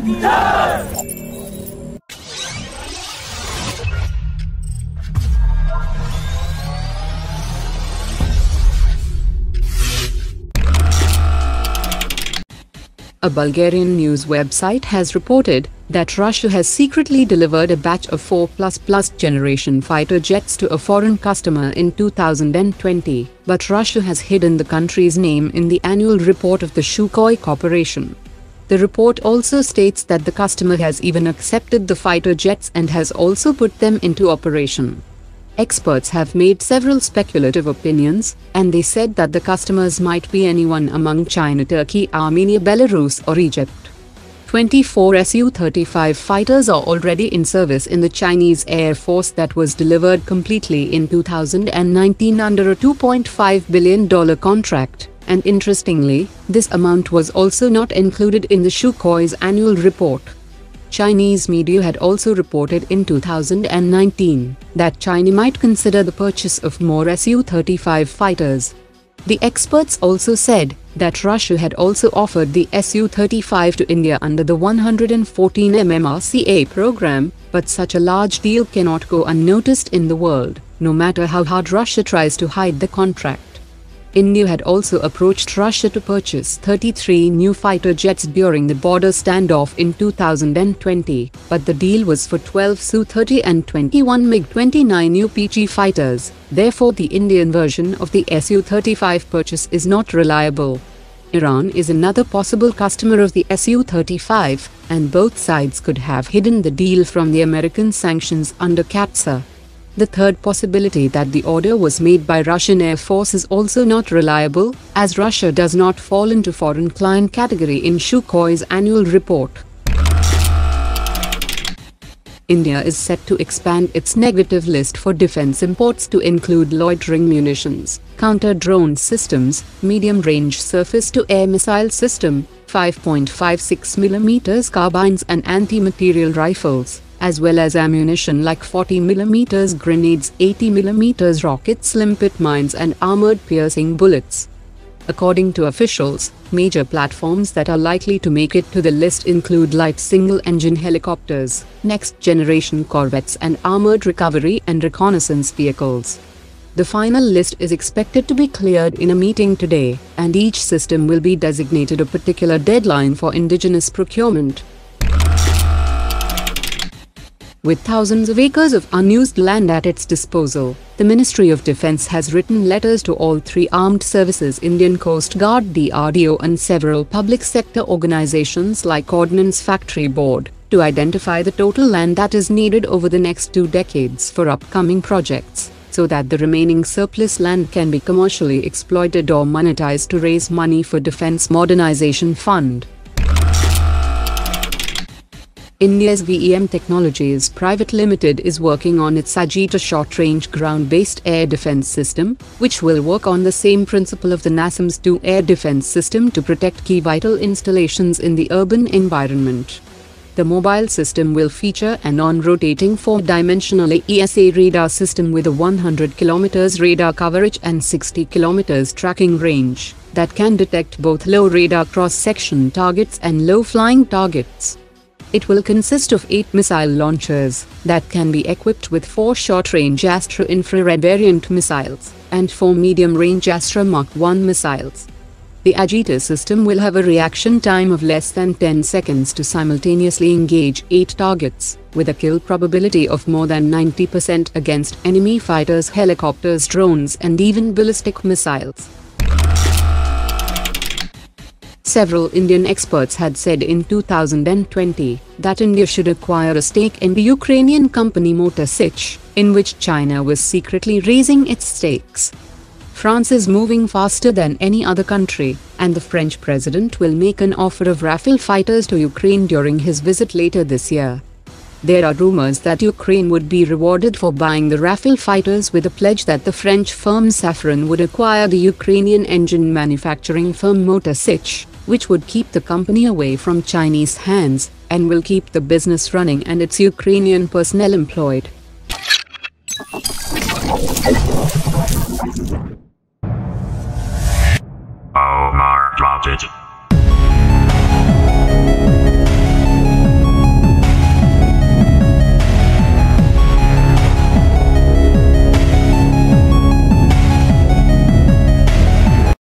A Bulgarian news website has reported that Russia has secretly delivered a batch of 4++ generation fighter jets to a foreign customer in 2020, but Russia has hidden the country's name in the annual report of the Sukhoi Corporation. The report also states that the customer has even accepted the fighter jets and has also put them into operation. Experts have made several speculative opinions, and they said that the customers might be anyone among China, Turkey, Armenia, Belarus or Egypt. 24 Su-35 fighters are already in service in the Chinese Air Force that was delivered completely in 2019 under a $2.5 billion contract, and interestingly, this amount was also not included in the Sukhoi's annual report. Chinese media had also reported in 2019 that China might consider the purchase of more Su-35 fighters. The experts also said that Russia had also offered the Su-35 to India under the 114 MRSAM program, but such a large deal cannot go unnoticed in the world, no matter how hard Russia tries to hide the contract. India had also approached Russia to purchase 33 new fighter jets during the border standoff in 2020, but the deal was for 12 Su-30 and 21 MiG-29 UPG fighters. Therefore, the Indian version of the Su-35 purchase is not reliable. Iran is another possible customer of the Su-35, and both sides could have hidden the deal from the American sanctions under CAATSA. The third possibility that the order was made by Russian Air Force is also not reliable, as Russia does not fall into foreign client category in Sukhoi's annual report. India is set to expand its negative list for defense imports to include loitering munitions, counter-drone systems, medium-range surface-to-air missile system, 5.56 mm carbines and anti-material rifles, as well as ammunition like 40 mm grenades, 80 mm rockets, limpet mines and armored piercing bullets. According to officials, major platforms that are likely to make it to the list include light single-engine helicopters, next-generation corvettes and armored recovery and reconnaissance vehicles. The final list is expected to be cleared in a meeting today, and each system will be designated a particular deadline for indigenous procurement. With thousands of acres of unused land at its disposal, the Ministry of Defence has written letters to all three armed services, Indian Coast Guard, DRDO and several public sector organisations like Ordnance Factory Board, to identify the total land that is needed over the next 2 decades for upcoming projects, so that the remaining surplus land can be commercially exploited or monetized to raise money for Defence Modernisation Fund. India's VEM Technologies Private Limited is working on its Ajita short-range ground-based air defense system, which will work on the same principle of the MRSAM's 2 air defense system to protect key vital installations in the urban environment. The mobile system will feature a non-rotating 4-dimensional AESA radar system with a 100 km radar coverage and 60 km tracking range that can detect both low radar cross-section targets and low-flying targets. It will consist of 8 missile launchers that can be equipped with 4 short-range Astra-infrared variant missiles and 4 medium-range Astra Mark I missiles. The Ajita system will have a reaction time of less than 10 seconds to simultaneously engage 8 targets, with a kill probability of more than 90% against enemy fighters, helicopters, drones and even ballistic missiles. Several Indian experts had said in 2020 that India should acquire a stake in the Ukrainian company Motor Sich, in which China was secretly raising its stakes. France is moving faster than any other country, and the French president will make an offer of Rafale fighters to Ukraine during his visit later this year. There are rumors that Ukraine would be rewarded for buying the Rafale fighters with a pledge that the French firm SAFRAN would acquire the Ukrainian engine manufacturing firm Motor Sich, which would keep the company away from Chinese hands, and will keep the business running and its Ukrainian personnel employed.